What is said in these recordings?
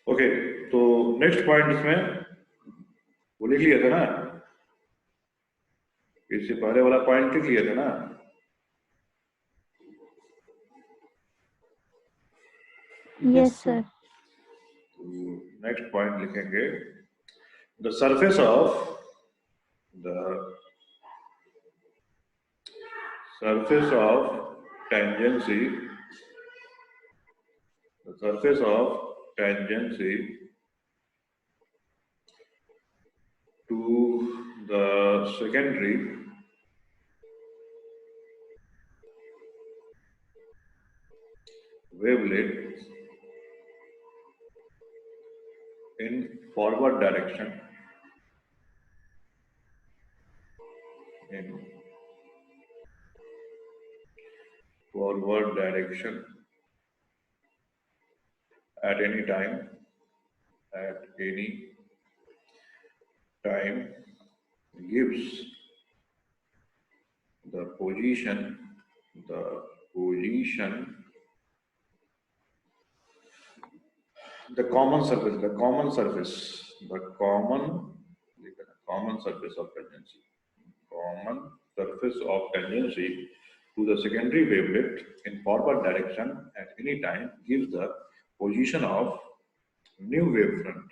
Okay, तो next point इसमें वो लिख लिया था ना, इससे पहले वाला पॉइंट लिख लिया था ना। Yes sir. नेक्स्ट पॉइंट लिखेंगे, the surface of tangency, the surface of tangency to the secondary wavelet in forward direction, at any time gives the position the common surface of tangency to the secondary wavelet in forward direction at any time gives the position of new wavefront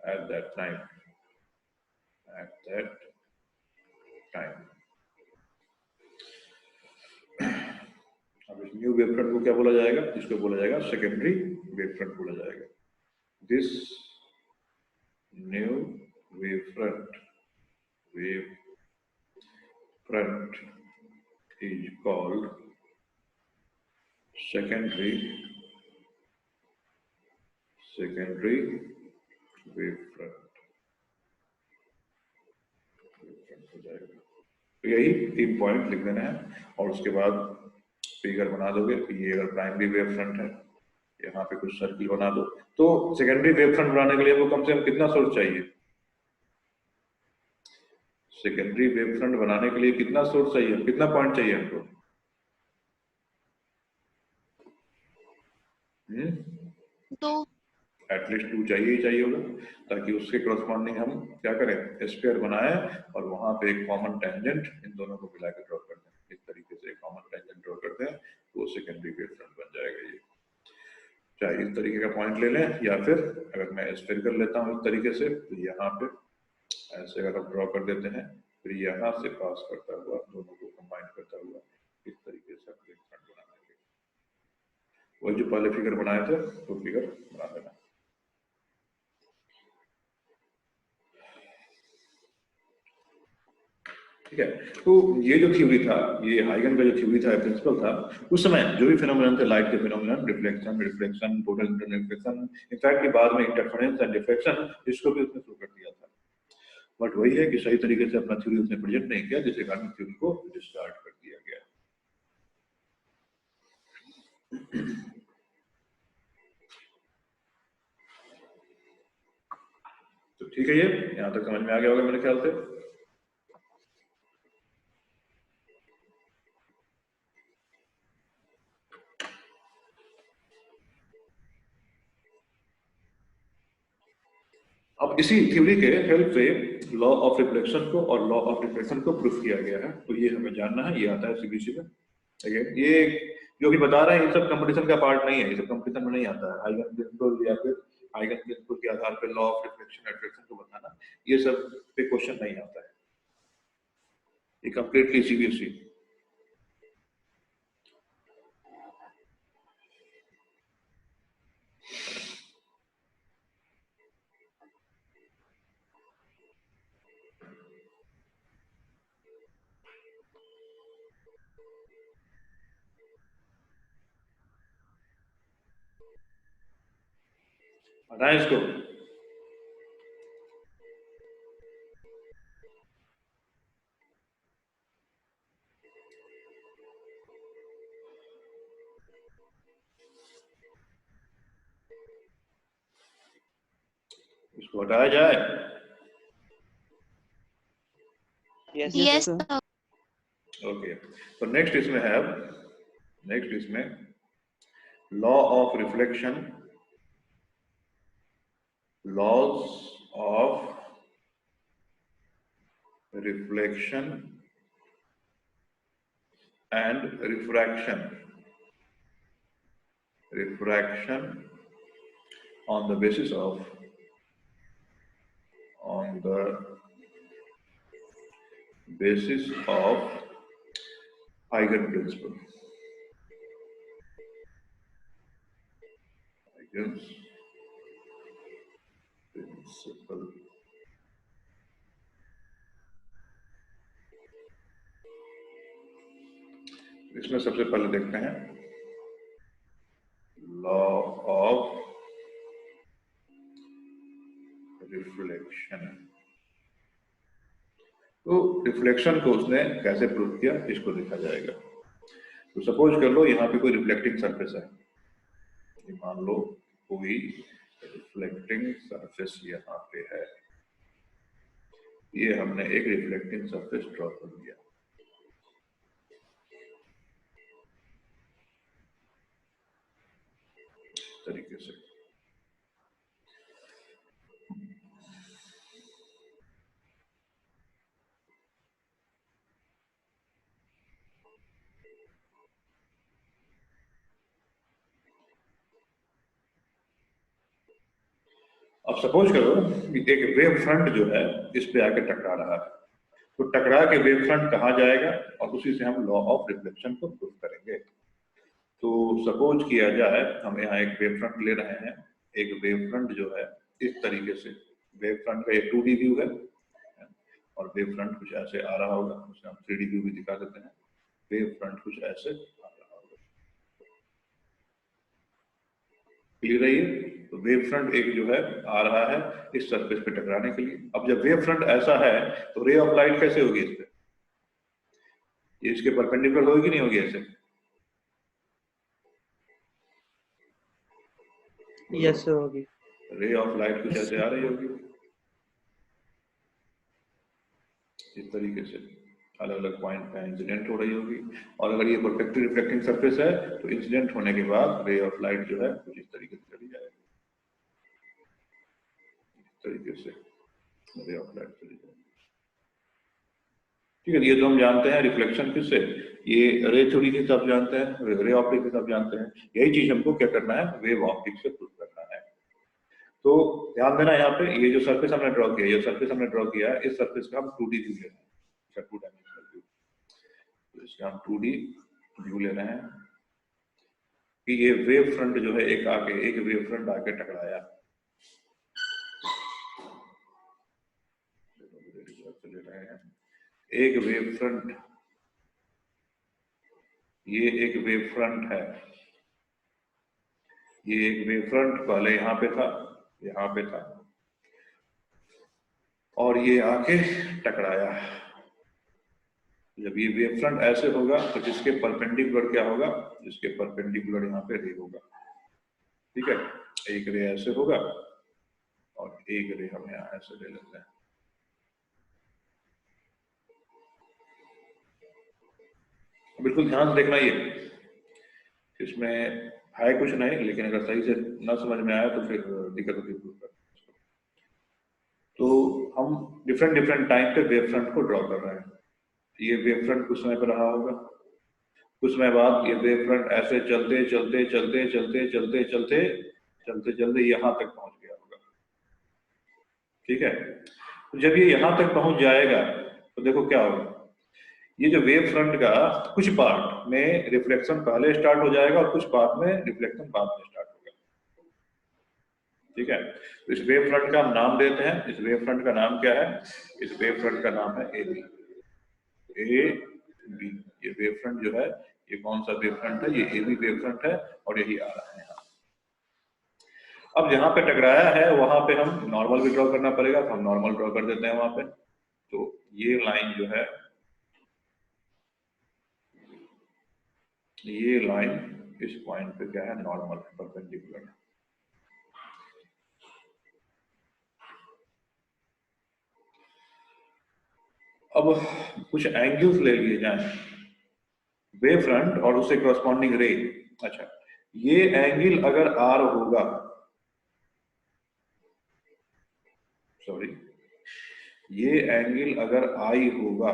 at that time. अब इस new wavefront को क्या बोला जाएगा? इसको बोला जाएगा secondary wavefront बोला जाएगा। This new wavefront is called secondary wavefront हो जाएगा। तो यही 3 पॉइंट लिख देना है और उसके बाद फिगर बना दोगे। ये अगर प्राइमरी वेवफ्रंट है, यहाँ पे कुछ सर्किल बना दो। तो सेकेंडरी वेवफ्रंट बनाने के लिए आपको कम से कम कितना सोर्स चाहिए? सेकेंडरी वेवफ्रंट बनाने के लिए कितना सोर्स चाहिए, कितना पॉइंट चाहिए हमको? एटलीस्ट 2 चाहिए ही चाहिए होगा, ताकि उसके करस्पॉन्डिंग हम क्या करें, स्फीयर बनाए और वहां पे एक कॉमन टेंजेंट इन दोनों को मिला के ड्रॉ कर दें। इस तरीके से एक कॉमन टेंजेंट ड्रॉ करते हैं तो सेकेंडरी वेवफ्रंट बन जाएगा। ये चाहे इस तरीके का पॉइंट ले लें या फिर अगर मैं स्फीयर कर लेता हूँ इस तरीके से, तो यहाँ पे ऐसे अगर हम ड्रॉ कर देते हैं, फिर यहाँ से पास करता हुआ दोनों को कंबाइन करता हुआ इस तरीके से वेवफ्रंट बना देंगे। वही जो पहले फिगर बनाए थे वो फिगर बना देना। ठीक है, तो ये जो थ्योरी था, ये हाइगन का जो थ्योरी था, प्रिंसिपल था, उस समय जो भी फिनोमेनन थे, लाइट के phenomenon, reflection, total interference, in fact की बाद में इंटरफेरेंस एंड डिफ्रैक्शन, इसको भी उसने शुरू कर दिया था। बट वही है कि सही तरीके से अपना थ्योरी उसने प्रेजेंट नहीं किया, जिसके कारण थ्योरी को डिस्कार्ड कर दिया गया। तो ठीक है, ये यहाँ तक समझ में आ गया होगा मेरे ख्याल से। अब इसी थ्योरी के हेल्प से लॉ ऑफ रिफ्लेक्शन को और लॉ ऑफ डिफ्रैक्शन को प्रूफ किया गया है। तो ये हमें जानना है, ये आता है सीबीएसई में। ठीक है, ये जो भी बता रहे हैं ये सब कंपटीशन का पार्ट नहीं है, ये सब कंपटीशन में नहीं आता है। हाइगन प्रिंसिपल या फिर हाइगन प्रिंसिपल के आधार पर law of reflection and diffraction को बताना, ये सब पे क्वेश्चन नहीं आता है, ये कंप्लीटली सीबीएसई। हटाएं इसको। इसको हटाया जाए। Yes sir. ओके, तो नेक्स्ट इसमें law of reflection, laws of reflection and refraction on the basis of Huygens principle. इसमें सबसे पहले देखते हैं लॉ ऑफ रिफ्लेक्शन। तो रिफ्लेक्शन को उसने कैसे प्रूव किया, इसको देखा जाएगा। तो सपोज कर लो यहाँ पे कोई रिफ्लेक्टिंग सरफेस है, मान लो कोई रिफ्लेक्टिंग सरफेस यहाँ पे है, ये हमने एक रिफ्लेक्टिंग सरफेस ड्रॉ कर दिया। तरीके से अब सपोज करो एक वेव फ्रंट जो है इस पे आके टकरा रहा है, तो टकरा के वेव फ्रंट कहाँ जाएगा और उसी से हम लॉ ऑफ रिफ्लेक्शन को प्रूव करेंगे। तो सपोज किया जाए हम यहाँ एक वेव फ्रंट ले रहे हैं, एक वेव फ्रंट जो है इस तरीके से, वेव फ्रंट का ये 2D व्यू है और वेव फ्रंट कुछ ऐसे आ रहा होगा, उसे हम 3D व्यू भी दिखा देते हैं। वेव फ्रंट कुछ ऐसे आ रहा होगा, क्लियर है ये। तो वेव फ्रंट एक जो है आ रहा है इस सरफेस पे टकराने के लिए। अब जब वेव फ्रंट ऐसा है तो रे ऑफ लाइट कैसे होगी इस पे, ये इसके परपेंडिकुलर होगी नहीं होगी ऐसे? यस होगी। रे ऑफ लाइट कुछ ऐसे आ रही होगी इस तरीके से, अलग अलग पॉइंट पे इंसिडेंट हो रही होगी। और अगर ये परफेक्टली रिफ्लेक्टिंग सरफेस है तो इंसिडेंट होने के बाद रे ऑफ लाइट जो है कुछ इस तरीके से चली जाएगी, इस तरीके से रे ऑफ लाइट चली जाएगी। ठीक है, ये तो हम जानते हैं रिफ्लेक्शन किससे, ये रे थ्योरी के हिसाब जानते हैं, रे ऑप्टिक्स के हिसाब जानते हैं। यही चीज हमको क्या करना है, वेव ऑप्टिक्स से प्रूव करना है। तो ध्यान देना यहाँ पे, ये जो सरफेस हमने ड्रॉ किया, ये सरफेस हमने ड्रॉ किया है, इस सरफेस का हम 2D व्यू ले रहे हैं, इसका 2 डायमेंशनल व्यू। तो इसका हम 2D व्यू ले रहे हैं कि ये वेव फ्रंट जो है एक वेव फ्रंट आके टकराया, ले रहे हैं एक वेव फ्रंट, ये एक वेव फ्रंट है, ये एक वेव फ्रंट पहले यहाँ पे था और ये आके टकराया। जब ये वेव फ्रंट ऐसे होगा तो जिसके परपेंडिकुलर क्या होगा, जिसके परपेंडिकुलर यहाँ पे रे होगा। ठीक है, एक रे ऐसे होगा और एक रे हम यहाँ ऐसे ले लेते हैं। बिल्कुल ध्यान से देखना, ये इसमें है कुछ नहीं, लेकिन अगर सही से न समझ में आया तो फिर दिक्कत होती है। तो हम डिफरेंट टाइम पे वेव फ्रंट को ड्रॉ कर रहे हैं। ये वेव फ्रंट कुछ समय पर रहा होगा, कुछ समय बाद ये वेव फ्रंट ऐसे चलते यहाँ तक पहुंच गया होगा। ठीक है, तो जब ये यहाँ तक पहुंच जाएगा तो देखो क्या होगा, ये जो वेव फ्रंट का कुछ पार्ट में रिफ्लेक्शन पहले स्टार्ट हो जाएगा और कुछ पार्ट में रिफ्लेक्शन बाद में स्टार्ट होगा। ठीक है, तो इस वेव फ्रंट का हम नाम देते हैं, इस वेव फ्रंट का नाम क्या है, इस वेव फ्रंट का नाम है AB। ये वेव फ्रंट जो है, ये कौन सा वेव फ्रंट है, ये AB वेव फ्रंट है और यही आ रहा है यहाँ। अब जहां पे टकराया है वहां पे हम नॉर्मल भी ड्रॉ करना पड़ेगा, तो हम नॉर्मल ड्रॉ कर देते हैं वहां पे। तो ये लाइन जो है, ये लाइन इस पॉइंट पे क्या है, नॉर्मल परपेंडिकुलर। अब कुछ एंगल्स ले लिए जाएं, वेव फ्रंट और उससे करस्पॉन्डिंग रे। अच्छा, ये एंगल अगर आर होगा, सॉरी, ये एंगल अगर आई होगा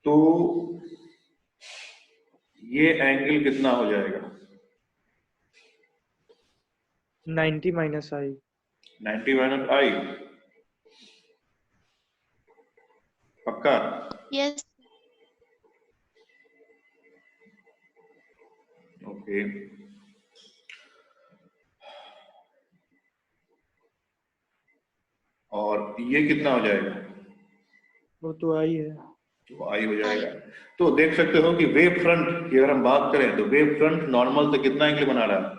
तो ये एंगल कितना हो जाएगा? 90 माइनस आई। 90 माइनस आई, पक्का? यस। ओके, और ये कितना हो जाएगा? वो तो आई है। तो आई हो जाएगा। तो देख सकते हो कि वेव फ्रंट की अगर हम बात करें तो वेव फ्रंट नॉर्मल से कितना एंगल बना रहा है?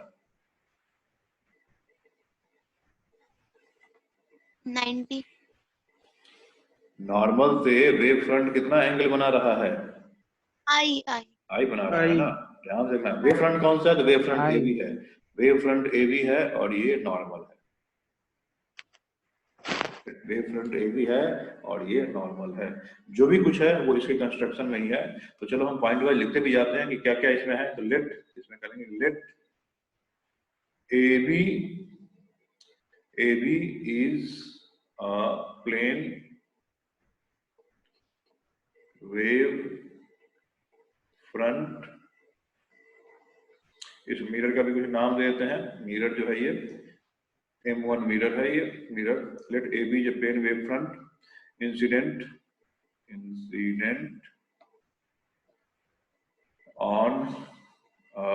90। नॉर्मल से वेव फ्रंट कितना एंगल बना रहा है? आई आई आई बना रहा है आई। ना। ध्यान से देखना, वेव फ्रंट कौन सा है? तो वेव फ्रंट आई। एबी है। वेव फ्रंट एबी है और ये नॉर्मल है। वेव फ्रंट एबी है और ये नॉर्मल है। जो भी कुछ है वो इसके कंस्ट्रक्शन में ही है। तो चलो हम पॉइंट वाइज लिखते भी जाते हैं कि क्या क्या इसमें है। तो लेट, इसमें करेंगे let AB is a plane wave front। इस मिरर का भी कुछ नाम दे देते हैं। मिरर जो है ये M1 मिरर है। ये mirror, let AB is a plane wave front incident on a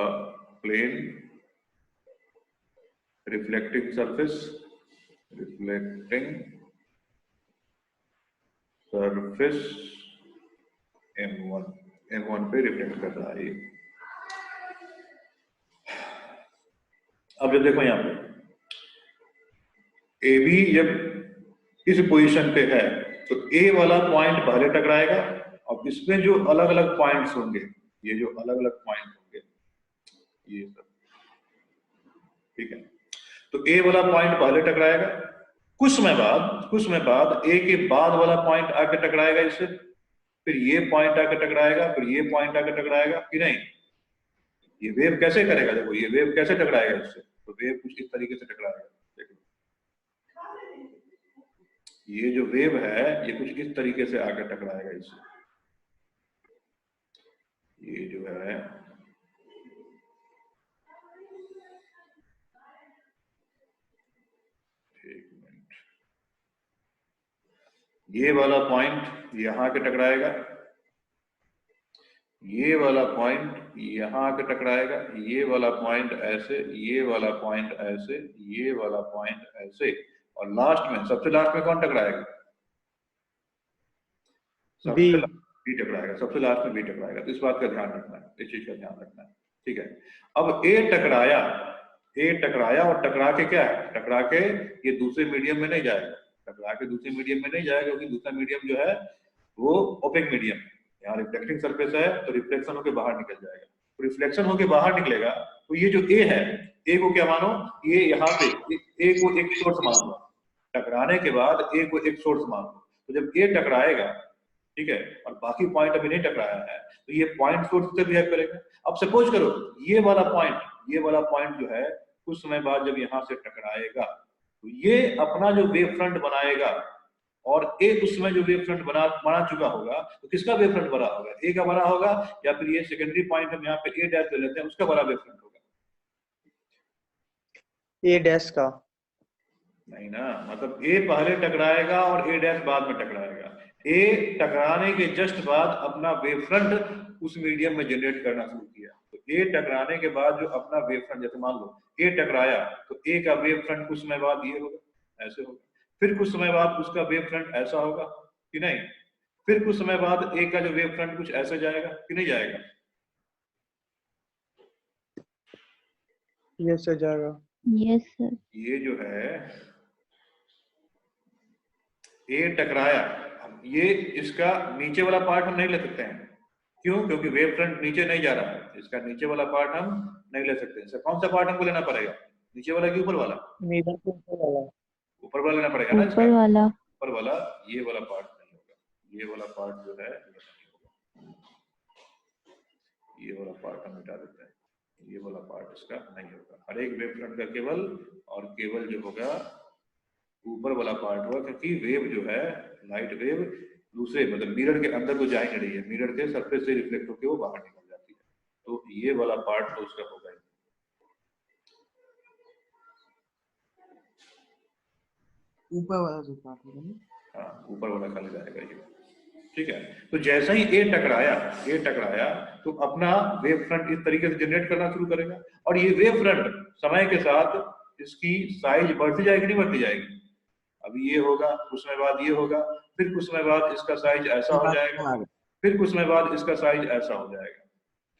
plane reflecting surface M1 पे रिफ्लेक्ट कर रहा है ये। अब जब देखो यहाँ पे AB जब इस पोजीशन पे है तो A वाला पॉइंट पहले टकराएगा और इसमें जो अलग अलग पॉइंट्स होंगे, ये जो अलग अलग पॉइंट होंगे ये सब, ठीक है। तो A वाला पॉइंट पहले टकराएगा, कुछ समय बाद A के बाद वाला पॉइंट आके टकराएगा इससे, फिर ये पॉइंट आके टकराएगा, फिर ये पॉइंट आके टकराएगा कि नहीं। ये वेव कैसे करेगा? देखो ये वेव कैसे टकराएगा इससे, तो वेव कुछ इस तरीके से टकराएगा। देखो ये जो वेव है ये कुछ इस तरीके से आकर टकराएगा इससे। ये जो है एक मिनट, ये वाला पॉइंट यहां के टकराएगा, ये वाला पॉइंट यहां आके टकराएगा, ये वाला पॉइंट ऐसे, ये वाला पॉइंट ऐसे, ये वाला पॉइंट ऐसे, और लास्ट में, सबसे लास्ट में कौन टकराएगा? बी बी टकराएगा, सबसे लास्ट में बी टकराएगा। तो इस बात का ध्यान रखना है, इस चीज का ध्यान रखना है, ठीक है। अब ए टकराया और टकरा के क्या है? टकरा के ये दूसरे मीडियम में नहीं जाएगा, टकरा के दूसरे मीडियम में नहीं जाएगा, क्योंकि दूसरा मीडियम जो है वो ओपेक मीडियम है। यहाँ रिफ्लेक्टिंग सरफेस है तो रिफ्लेक्शन होके बाहर निकल जाएगा। तो रिफ्लेक्शन होके बाहर निकलेगा तो ये जो ए है, ए को क्या मानो? ये यहाँ पे ए को एक सोर्स मान लो, टकराने के बाद ए को एक सोर्स मान लो। तो जब ए टकराएगा, ठीक है, और बाकी पॉइंट अभी नहीं टकराया है, तो ये पॉइंट सोर्स से बिहेव करेगा। अब सपोज करो ये वाला पॉइंट जो है कुछ समय बाद जब यहाँ से टकराएगा तो ये अपना जो वेव फ्रंट बनाएगा, और ए उस समय जो वेव फ्रंट बना चुका होगा, तो किसका वेव फ्रंट बना होगा? ए का बना होगा, या फिर ये सेकेंडरी पॉइंट हम यहाँ पे ए डैश ले लेते हैं, उसका बड़ा वेव फ्रंट होगा? ए डैश का नहीं ना, मतलब ए पहले टकराएगा और ए डैश बाद में टकराएगा। ए टकराने के जस्ट बाद अपना वेव फ्रंट उस मीडियम में जनरेट करना शुरू किया। तो ए टकराने के बाद जो अपना वेव फ्रंट, जैसे मान लो ए टकराया तो ए का वेव फ्रंट कुछ समय बाद ये होगा, ऐसे होगा, फिर कुछ समय बाद उसका वेव फ्रंट ऐसा होगा कि नहीं, फिर कुछ समय बाद ए का जो वेव फ्रंट कुछ ऐसे जाएगा कि नहीं जाएगा? यस सर, जाएगा। Yes sir. ये जो है ए टकराया, ये इसका नीचे वाला पार्ट हम नहीं ले सकते हैं। क्यों? क्योंकि वेव फ्रंट नीचे नहीं जा रहा है, इसका नीचे वाला पार्ट हम नहीं ले सकते। इसका कौन सा पार्ट हमको लेना पड़ेगा? नीचे वाला कि ऊपर वाला? मीडियम के ऊपर वाला। ऊपर वाला लेना पड़ेगा ना। ऊपर वाला। ऊपर वाला, ये वाला पार्ट नहीं होगा, ये वाला पार्ट जो है नहीं होगा। ये वाला पार्ट हम मिटा देते हैं, ये वाला पार्ट इसका नहीं होगा। हर एक वेव फ्रंट का केवल और केवल जो होगा ऊपर वाला पार्ट होगा, क्योंकि वेव जो है लाइट वेव दूसरे मतलब मिरर के अंदर तो जा ही नहीं रही है, मिरर के सरफेस से रिफ्लेक्ट होकर वो बाहर निकल जाती है, तो ये वाला पार्ट तो उसका होगा ही। ऊपर वाला जो पार्ट होगा ना, हाँ ऊपर वाला खाली जाएगा ये, ठीक है। तो जैसा ही ए टकराया तो अपना वेव फ्रंट इस तरीके से जनरेट करना शुरू करेगा, और ये वेव फ्रंट समय के साथ इसकी साइज बढ़ती जाएगी, नहीं बढ़ती जाएगी। अभी ये होगा, कुछ समय बाद ये होगा, फिर कुछ समय बाद इसका साइज ऐसा हो जाएगा, फिर कुछ समय बाद इसका साइज ऐसा हो जाएगा।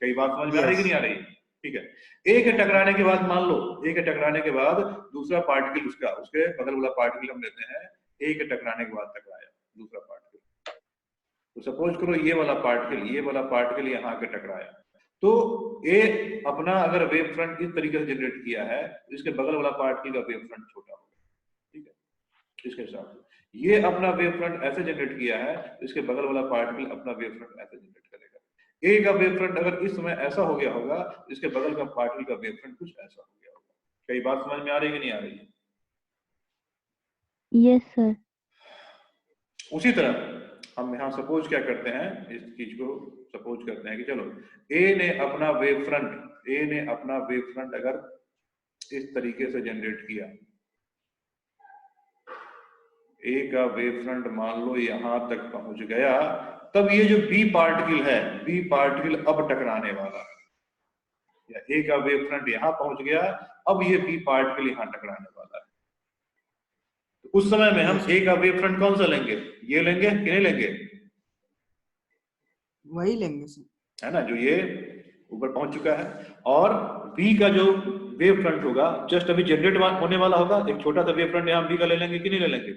कई बात समझ में आ रही कि नहीं आ रही? ठीक है। ए के टकराने के बाद मान लो, ए के टकराने के बाद दूसरा पार्टिकल उसके बगल वाला पार्टिकल हम लेते हैं, ए के टकराने के बाद टकराया दूसरा पार्टिकल, तो सपोज करो ये वाला पार्टिकल यहाँ के टकराया, तो ए अपना अगर वेव फ्रंट इस तरीके से जनरेट किया है, इसके बगल वाला पार्टिकल का वेव फ्रंट छोटा होगा, ठीक है। इसके हिसाब से ये अपना वेव फ्रंट ऐसे जनरेट किया है, इसके बगल वाला पार्टिकल अपना वेव फ्रंट ऐसे जनरेट करेगा। ए का वेव फ्रंट अगर इस समय ऐसा हो गया होगा, इसके बगल का पार्टिकल का वेव फ्रंट कुछ ऐसा हो गया होगा। कई बात समझ में आ रही है कि नहीं आ रही है? Yes sir. उसी तरह हम यहाँ सपोज क्या करते हैं, इस चीज को सपोज करते हैं कि चलो ए ने अपना वेव फ्रंट अगर इस तरीके से जनरेट किया, ए का वेव फ्रंट मान लो यहां तक पहुंच गया, तब ये जो बी पार्टिकल अब टकराने वाला, या ए का वेव फ्रंट यहां पहुंच गया, अब ये बी पार्टिकल यहां टकराने वाला है। तो उस समय में हम ए का वेव फ्रंट कौन सा लेंगे? ये लेंगे कि नहीं लेंगे? वही लेंगे सर, है ना, जो ये ऊपर पहुंच चुका है। और बी का जो वेव फ्रंट होगा जस्ट अभी जनरेट होने वाला होगा, एक छोटा सा वेव फ्रंट यहाँ बी का ले लेंगे कि नहीं ले लेंगे?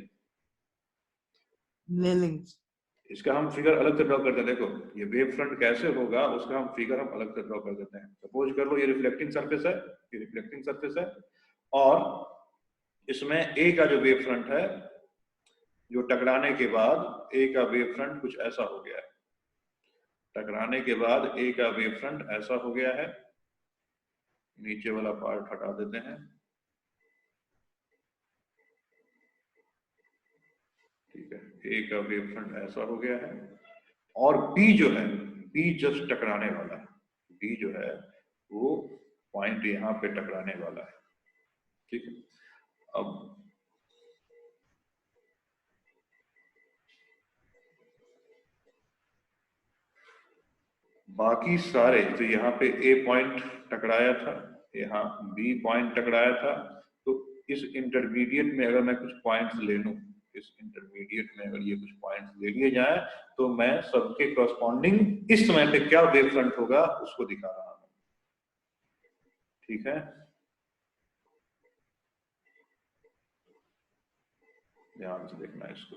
ले लेंगे। इसका हम फिगर अलग से ड्रॉ करते हैं। देखो ये वेव फ्रंट कैसे होगा उसका हम फिगर अलग से ड्रॉ कर देते हैं। सपोज कर लो ये रिफ्लेक्टिंग सरफेस है, और इसमें ए का जो वेव फ्रंट है, जो टकराने के बाद ए का वेव फ्रंट कुछ ऐसा हो गया है, टकराने के बाद ए का वेव फ्रंट ऐसा हो गया है। नीचे वाला पार्ट हटा देते हैं, ठीक है। ए का वेव फ्रंट ऐसा हो गया है, और बी जो है, बी जस्ट टकराने वाला है, बी जो है वो पॉइंट यहाँ पे टकराने वाला है, ठीक है। अब बाकी सारे, तो यहाँ पे ए पॉइंट टकराया था, यहाँ बी पॉइंट टकराया था, तो इस इंटरमीडिएट में अगर मैं कुछ पॉइंट्स ले लूं, इस इंटरमीडिएट में अगर ये कुछ पॉइंट्स ले लिए जाए, तो मैं सबके कॉरस्पॉन्डिंग इस समय पे क्या वेव फ्रंट होगा उसको दिखा रहा हूं, ठीक है। ध्यान से देखना इसको।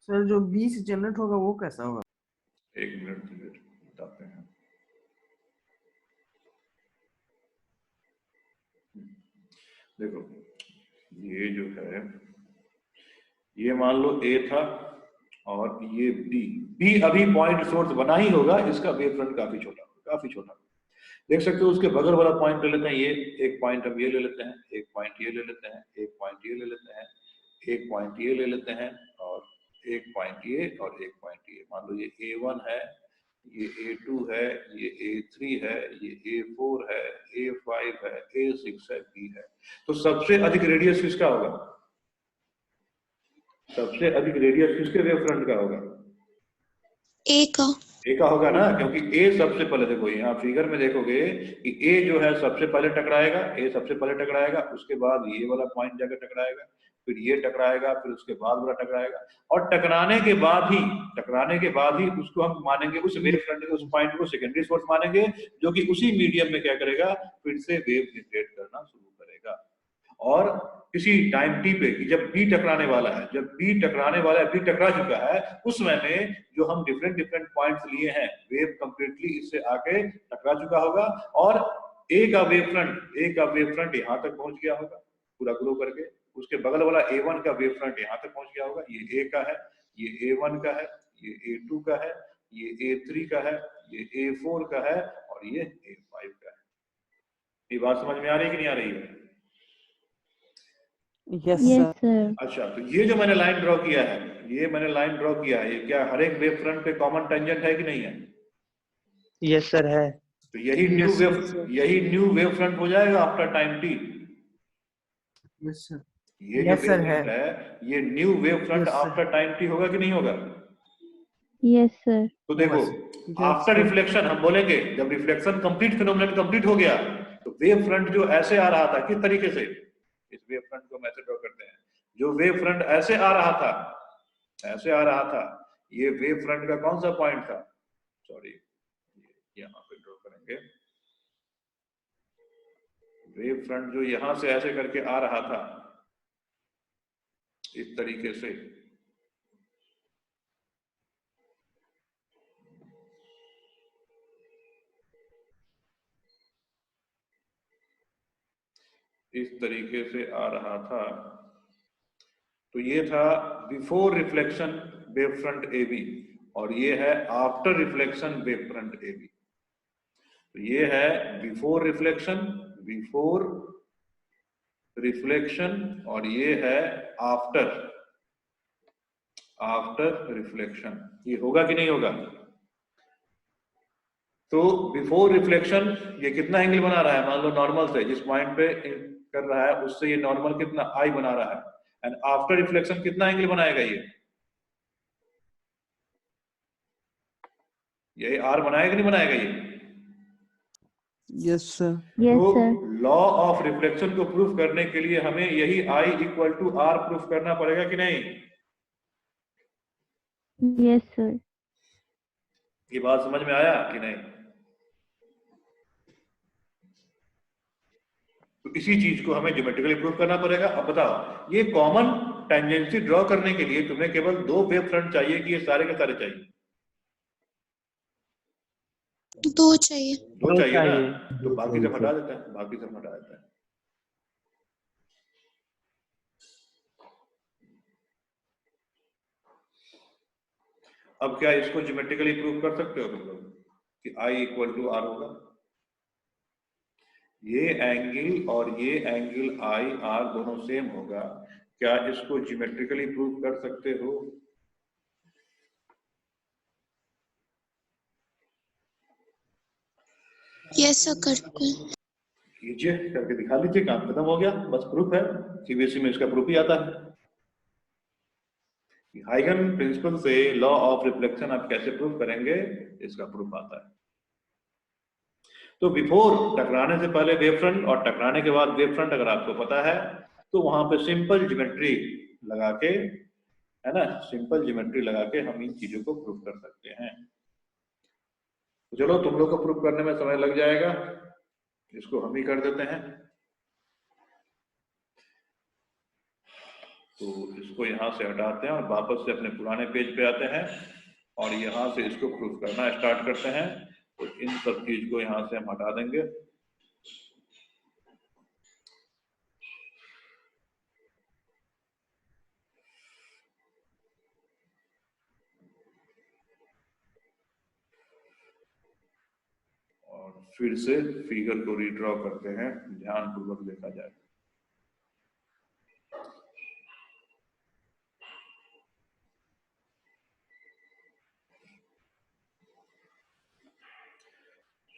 सर जो बी से जनरेट होगा वो कैसा होगा? एक मिनट बताते हैं। देखो ये जो है, ये मान लो ए था और ये बी अभी पॉइंट सोर्स बना ही होगा, इसका वेव फ्रंट काफी छोटा देख सकते हो। उसके बगल वाला पॉइंट ले लेते हैं, ये एक पॉइंट हम ये ले लेते हैं, एक पॉइंट ये ले लेते हैं, एक पॉइंट ये ले लेते हैं, एक पॉइंट ये ले लेते हैं, और एक पॉइंट ये और एक पॉइंट ये। मान लो ये A1 है, ये A2 है, ये A3 है, ये A4 है, A5 है, A6 है, B है। तो सबसे अधिक रेडियस किसका होगा? सबसे अधिक रेडियस किसके वेव फ्रंट का होगा? ए का। ए का होगा ना, क्योंकि ए सबसे पहले, देखो यहाँ फिगर में देखोगे कि ए जो है सबसे पहले टकराएगा, ए सबसे पहले टकराएगा, उसके बाद ये वाला पॉइंट जाकर टकराएगा, फिर ये टकराएगा, फिर उसके बाद वाला टकराएगा, और टकराने के बाद ही उसको हम मानेंगे, उस वेव फ्रंट के उस पॉइंट को सेकेंडरी सोर्स मानेंगे, जो कि उसी मीडियम में क्या करेगा, फिर से वेव जनरेट करना शुरू करेगा। और किसी टाइम टी पे जब बी टकराने वाला है, बी टकरा चुका है, उस समय में जो हम डिफरेंट पॉइंट्स लिए हैं, वेव कंप्लीटली इससे आके टकरा चुका होगा, और ए का वेव फ्रंट यहाँ तक पहुंच गया होगा पूरा ग्रो करके, उसके बगल वाला A1 का वेव फ्रंट यहाँ तक पहुंच गया होगा, ये ए का है, ये A1 का है, ये A2 का है, ये A3 का है, ये A4 का है, और ये A5 का है। ये बात समझ में आ रही है कि नहीं आ रही है? Yes Yes, sir. sir. अच्छा, तो ये जो मैंने लाइन ड्रॉ किया है, ये क्या हर एक वेव फ्रंट पे कॉमन टेंजेंट है कि नहीं है? यस सर है। तो यही न्यू वेव फ्रंट हो जाएगा after time T. Yes sir. ये जो Yes, sir, वेव फ्रंट है, ये new wave front Yes, sir. After time T होगा कि नहीं होगा? Yes, sir. तो देखो, आफ्टर रिफ्लेक्शन हम बोलेंगे, जब रिफ्लेक्शन कंप्लीट, फिनोमेनन कंप्लीट हो गया, तो वेव फ्रंट जो ऐसे आ रहा था, किस तरीके से, इस वेव फ्रंट को हम ऐसे ड्रॉ करते हैं, जो वेव फ्रंट ऐसे आ रहा था, ये वेव फ्रंट का कौन सा पॉइंट था, सॉरी यहाँ पे ड्रॉ करेंगे, वेव फ्रंट जो यहां से ऐसे करके आ रहा था इस तरीके से, इस तरीके से आ रहा था, तो ये था before reflection wave front A B, और ये है after reflection wave front A B. तो ये है बिफोर रिफ्लेक्शन, और ये है आफ्टर रिफ्लेक्शन। ये होगा कि नहीं होगा? तो बिफोर रिफ्लेक्शन ये कितना एंगल बना रहा है, मान लो नॉर्मल से जिस पॉइंट पे कर रहा है उससे ये नॉर्मल कितना आई बना रहा है, एंड आफ्टर रिफ्लेक्शन कितना एंगल बनाएगा, ये आर बनाएगा नहीं बनाएगा ये? Yes sir. Yes, तो sir. लॉ ऑफ रिफ्लेक्शन को प्रूफ करने के लिए हमें यही I equal to R proof करना पड़ेगा कि नहीं? Yes, sir. ये बात समझ में आया कि नहीं? तो इसी चीज को हमें ज्योमेट्रिकली प्रूफ करना पड़ेगा। अब बताओ, ये कॉमन टेंजेंसी ड्रॉ करने के लिए तुम्हें केवल 2 वेव फ्रंट चाहिए कि ये सारे के सारे चाहिए? 2 चाहिए। 2 चाहिए ना, तो बाकी सब हटा देते हैं, अब क्या इसको ज्योमेट्रिकली प्रूव कर सकते हो तुम लोग कि I इक्वल टू आर होगा? ये एंगल और ये एंगल I R दोनों सेम होगा, क्या इसको ज्योमेट्रिकली प्रूव कर सकते हो? यस सर, करते हैं। कीजिए, करके दिखा लीजिए, काम खत्म हो गया, बस प्रूफ है। सीबीएसई में इसका प्रूफ ही आता है। हाइगन प्रिंसिपल से लॉ ऑफ रिफ्लेक्शन आप कैसे प्रूफ करेंगे, इसका प्रूफ आता है। तो बिफोर, टकराने से पहले वेव फ्रंट और टकराने के बाद वेव फ्रंट अगर आपको पता है तो वहां पे सिंपल ज्योमेट्री लगा के, है ना, सिंपल ज्योमेट्री लगा के हम इन चीजों को प्रूफ कर सकते हैं। तो चलो, तुम लोग को प्रूफ करने में समय लग जाएगा, इसको हम ही कर देते हैं। तो इसको यहां से हटाते हैं और वापस से अपने पुराने पेज पे आते हैं और यहां से इसको प्रूफ करना स्टार्ट करते हैं। तो इन सब चीज को यहां से हम हटा देंगे। और फिर से फिगर को रीड्रॉ करते हैं, ध्यानपूर्वक देखा जाए।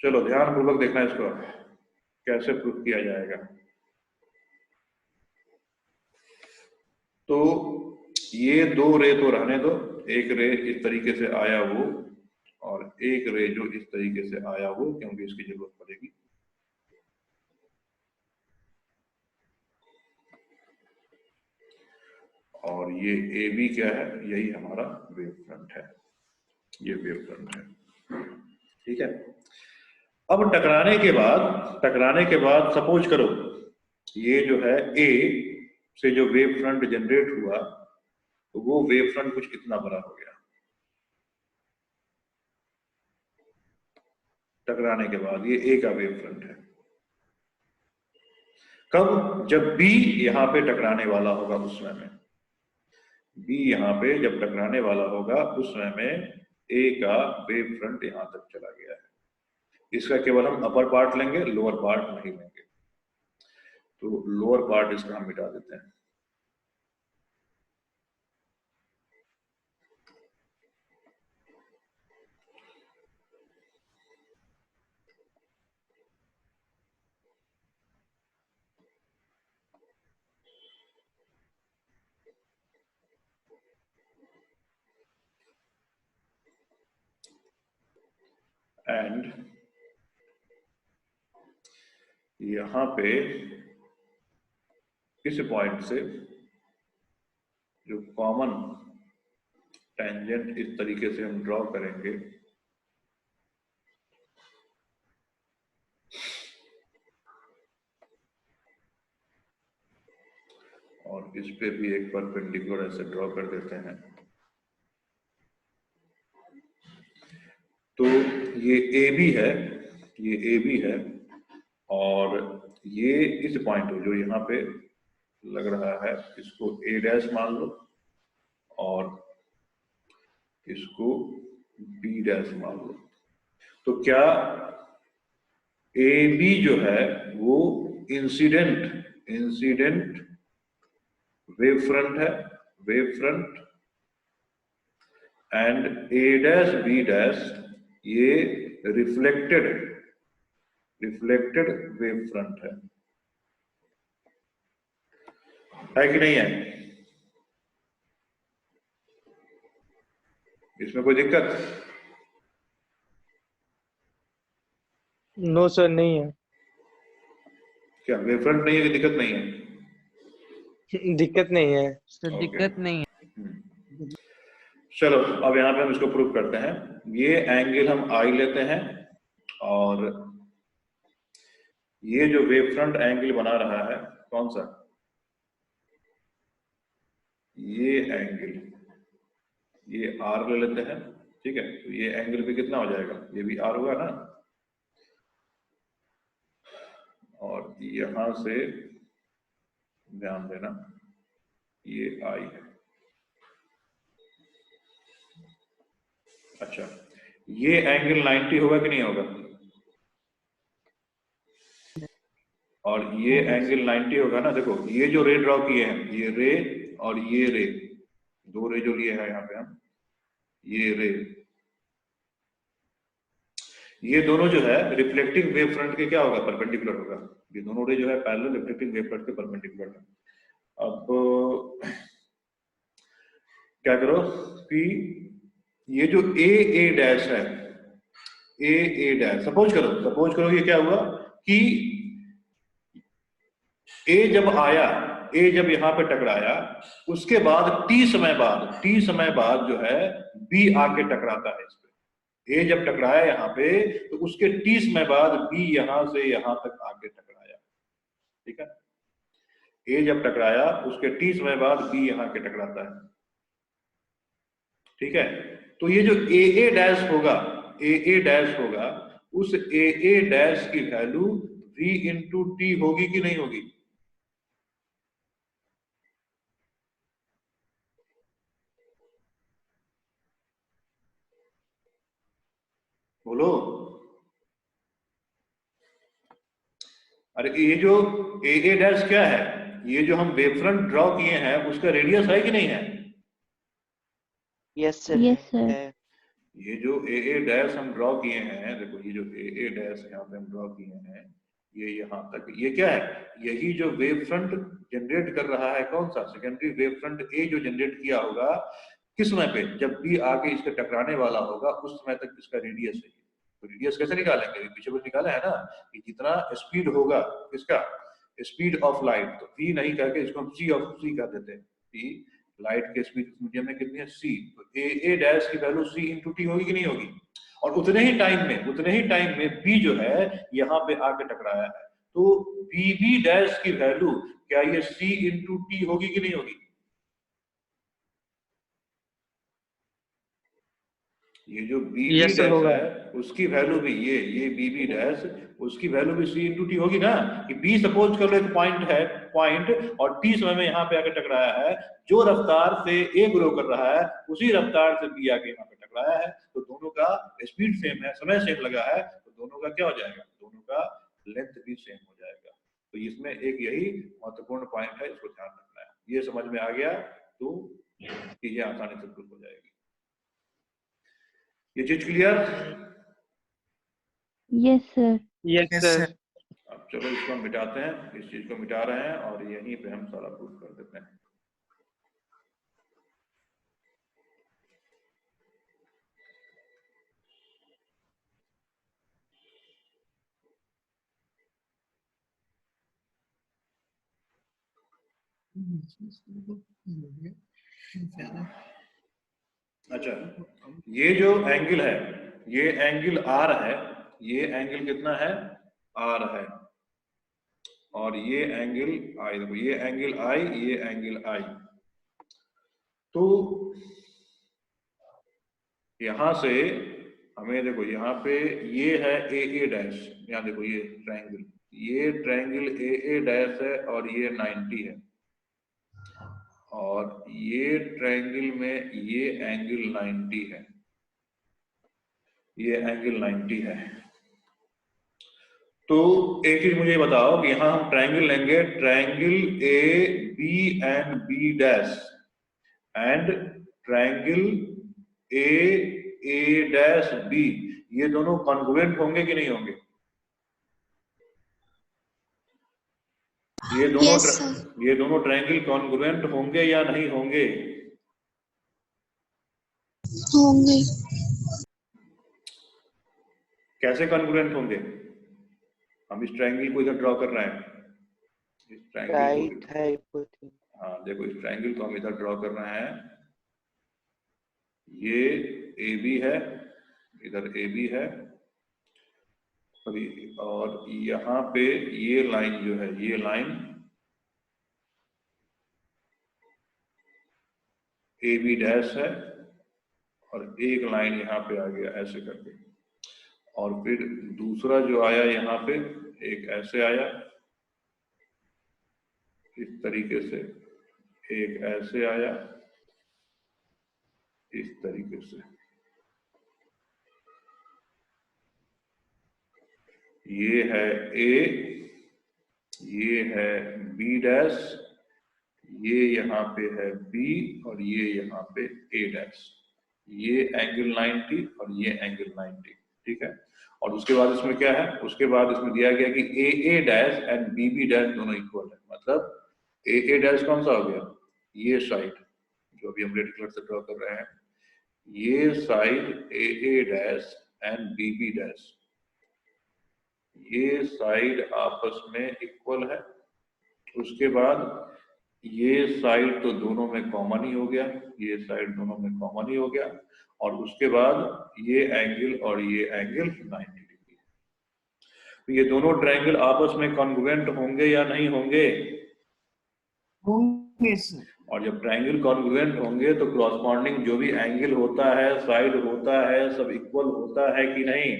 चलो ध्यानपूर्वक देखना इसको कैसे प्रूफ किया जाएगा। तो ये 2 रे तो रहने दो, एक रे इस तरीके से आया वो, और एक रे जो इस तरीके से आया हो, क्योंकि इसकी जरूरत पड़ेगी। और ये ए बी क्या है, यही हमारा वेव फ्रंट है, ये वेव फ्रंट है। ठीक है, अब टकराने के बाद सपोज करो ये जो है ए से जो वेव फ्रंट जनरेट हुआ, तो वो वेव फ्रंट कुछ इतना बड़ा हो गया टकराने के बाद। ये ए का वेव फ्रंट है। कब? जब बी यहां पे टकराने वाला होगा उस समय में, बी यहां पे जब टकराने वाला होगा उस समय में ए का वेव फ्रंट यहां तक चला गया है। इसका केवल हम अपर पार्ट लेंगे, लोअर पार्ट नहीं लेंगे। तो लोअर पार्ट इसका हम मिटा देते हैं। एंड यहां पे इस पॉइंट से जो कॉमन टेंजेंट इस तरीके से हम ड्रॉ करेंगे, और इस पे भी एक परपेंडिकुलर ऐसे ड्रॉ कर देते हैं। तो ये ए बी है, ये ए बी है, और ये इस पॉइंट को जो यहाँ पे लग रहा है इसको ए डैश मान लो, और इसको बी डैश मान लो। तो क्या ए बी जो है वो इंसिडेंट वेव फ्रंट है, wave front, and A dash B dash ये रिफ्लेक्टेड वेव फ्रंट है कि नहीं है? इसमें कोई दिक्कत? नो सर, नहीं है। क्या वेव फ्रंट नहीं है कि दिक्कत नहीं है? दिक्कत नहीं है सर, Okay. दिक्कत नहीं है। चलो अब यहाँ पे हम इसको प्रूव करते हैं। ये एंगल हम आई लेते हैं, और ये जो वेव फ्रंट एंगल बना रहा है कौन सा? ये एंगल, ये आर ले लेते हैं। ठीक है, तो ये एंगल भी कितना हो जाएगा? ये भी आर होगा ना। और यहां से ध्यान देना, ये आई है। अच्छा, ये एंगल 90 होगा कि नहीं होगा? और ये एंगल 90 होगा ना। देखो ये जो रे ड्रॉ किए हैं, ये रे और ये रे, दो रे जो लिए हैं यहाँ पे हम, ये रे, ये दोनों जो है रिफ्लेक्टिंग वेव फ्रंट के क्या होगा? परपेंडिकुलर होगा। ये दोनों रे जो है पैरेलल रिफ्लेक्टिंग वेव फ्रंट के परपेंडिकुलर है। अब क्या करो कि ये जो ए डैश है, ए डैश, सपोज करो ये क्या हुआ कि ए जब आया, ए जब यहाँ पे टकराया, उसके बाद टी समय बाद जो है बी आके टकराता है इस पे। ए जब टकराया यहाँ पे, तो उसके टी समय बाद बी यहां से यहां तक आके टकराया। ठीक है, ए जब टकराया उसके टी समय बाद बी यहां के टकराता है। ठीक है, तो ये जो ए डैश होगा, उस ए डैश की वैल्यू v इंटू टी होगी कि नहीं होगी? बोलो। अरे ये जो ए डैश क्या है? ये जो हम वेव फ्रंट ड्रॉ किए हैं उसका रेडियस है कि नहीं है? Yes sir. Yes sir. ये जो ए डैश हम ड्रॉ किए हैं, देखो ये जो ए डैश यहाँ पे हम ड्रॉ किए हैं, ये यहाँ तक, ये क्या है? यही जो वेव फ्रंट जनरेट कर रहा है, कौन सा? सेकेंडरी वेव फ्रंट ए जो जनरेट किया होगा, किस समय पे? जब बी आके इसके टकराने वाला होगा उस समय तक इसका रेडियस है। तो रेडियस कैसे निकालेंगे? पीछे कुछ निकाला है ना कि जितना स्पीड होगा किसका, स्पीड ऑफ लाइट, तो v नहीं करके इसको हम c ऑफ c कर देते हैं। p लाइट के स्पीड मीडियम में कितनी है? c। तो a डैश की वैल्यू c इंटू टी होगी कि नहीं होगी? और उतने ही टाइम में b जो है यहाँ पे आके टकराया है, तो bb डैश की वैल्यू क्या ये c इंटू टी होगी कि नहीं होगी? ये जो बीबी Yes, sir, डैश होगा। है उसकी वैल्यू भी ये बीबी डैश उसकी वैल्यू भी सी इंटू टी होगी ना। कि बी सपोज कर लो एक पॉइंट और टी समय में यहाँ पे आके टकराया है, जो रफ्तार से ए ग्रो कर रहा है उसी रफ्तार से बी आके यहाँ पे टकराया है, तो दोनों का स्पीड सेम है, समय सेम लगा है, तो दोनों का क्या हो जाएगा? दोनों का लेंथ भी सेम हो जाएगा। तो इसमें एक यही महत्वपूर्ण पॉइंट है, इसको ध्यान रखना है। ये समझ में आ गया तो चीजें आसानी से प्रूफ हो जाएगी। ये चीज clear? Yes sir. Yes, Yes, sir. sir. अब चलो इसको हम मिटाते हैं, इस चीज को मिटा रहे हैं और यहीं पे हम सारा प्रूफ कर देते हैं। अच्छा, ये जो एंगल है, ये एंगल आर है, ये एंगल कितना है? आर है, और ये एंगल आई, देखो ये एंगल आई, ये एंगल आई। तो यहां से हमें देखो यहाँ पे ये है ए डैश, यहाँ देखो ये ट्रायंगल ए डैश है और ये 90 है, और ये ट्रायंगल में ये एंगल 90 है, ये एंगल 90 है। तो एक चीज मुझे बताओ कि यहाँ हम ट्रायंगल लेंगे, triangle A B and B dash and triangle A dash B, ये दोनों कॉन्ग्रुएंट होंगे कि नहीं होंगे? Yes, sir. ये दोनों ट्रायंगल कॉन्ग्रुएंट होंगे या नहीं होंगे? होंगे। कैसे कॉन्ग्रुएंट होंगे? हम इस ट्रायंगल को इधर ड्रॉ कर रहे हैं, इस ट्रायंगल Right को, hypotenuse. हाँ देखो इस ट्रायंगल को हम इधर ड्रॉ कर रहे हैं, ये ए बी है, इधर ए बी है, और यहाँ पे ये लाइन जो है, ये लाइन ए बी डैश है, और एक लाइन यहाँ पे आ गया ऐसे करके, और फिर दूसरा जो आया यहाँ पे एक ऐसे आया, इस तरीके से, एक ऐसे आया, इस तरीके से। ये है ए, ये है बी डैश, ये यहाँ पे है बी, और ये यहाँ पे ए डैश, ये एंगल 90 और ये एंगल 90, ठीक है। और उसके बाद इसमें क्या है? उसके बाद इसमें दिया गया कि ए डैश एंड बी डैश दोनों इक्वल है, मतलब ए डैश कौन सा हो गया? ये साइड जो अभी हम रेड कलर से ड्रॉ कर रहे हैं, ये side A dash and B dash, ये साइड आपस में इक्वल है। उसके बाद ये साइड तो दोनों में कॉमन ही हो गया, ये साइड दोनों में कॉमन ही हो गया, और उसके बाद ये एंगल और ये एंगल 90 डिग्री। तो ये दोनों ट्रायंगल आपस में कॉन्ग्रुएंट होंगे या नहीं होंगे? होंगे सर। और जब ट्रायंगल कॉन्ग्रुएंट होंगे तो कॉरस्पॉन्डिंग जो भी एंगल होता है, साइड होता है, सब इक्वल होता है कि नहीं?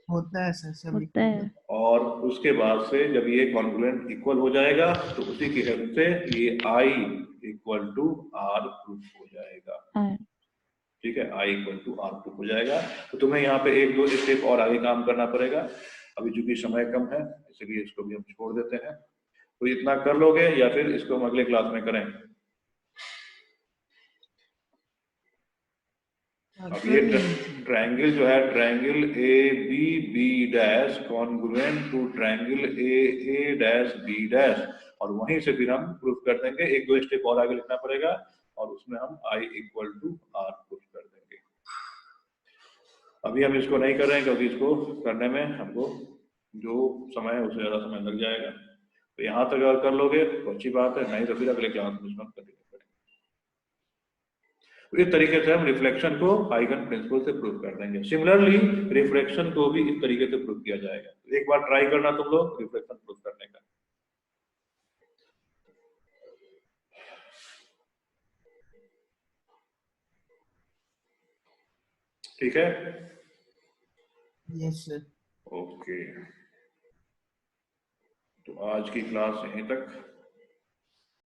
होता है सर, सब होता है। और उसके बाद से जब ये कॉन्ग्रुएंट इक्वल हो जाएगा तो उसी की हेल्प से ये I equal to R proof हो जाएगा, ठीक है। I equal to R proof हो जाएगा। तो तुम्हें यहाँ पे एक दो स्टेप और आगे काम करना पड़ेगा, अभी चूंकि समय कम है इसलिए इसको भी हम छोड़ देते हैं। तो इतना कर लोगे या फिर इसको हम अगले क्लास में करें? अब ये ट्रायंगल जो है, triangle A B dash congruent to triangle A dash B dash, और वहीं से फिर हम प्रूफ कर देंगे। एक दो स्टेप और आगे लिखना पड़ेगा और उसमें हम I equal to R put कर देंगे। अभी हम इसको नहीं कर रहे हैं क्योंकि इसको करने में हमको जो समय है उससे ज़्यादा समय लग जाएगा। तो यहाँ तक अगर कर लोगे तो अच्छी बात है, नहीं तो फिर अगले क्लास में इसमें कंटिन्यू करेंगे। तो इस तरीके से हम रिफ्लेक्शन को हाइगन प्रिंसिपल से प्रूव कर देंगे। सिमिलरली रिफ्रैक्शन को भी इस तरीके से प्रूव किया जाएगा। तो एक बार ट्राई करना तुम लोग रिफ्लेक्शन प्रूव करने का। ठीक है, यस सर। ओके। तो आज की क्लास यहीं तक।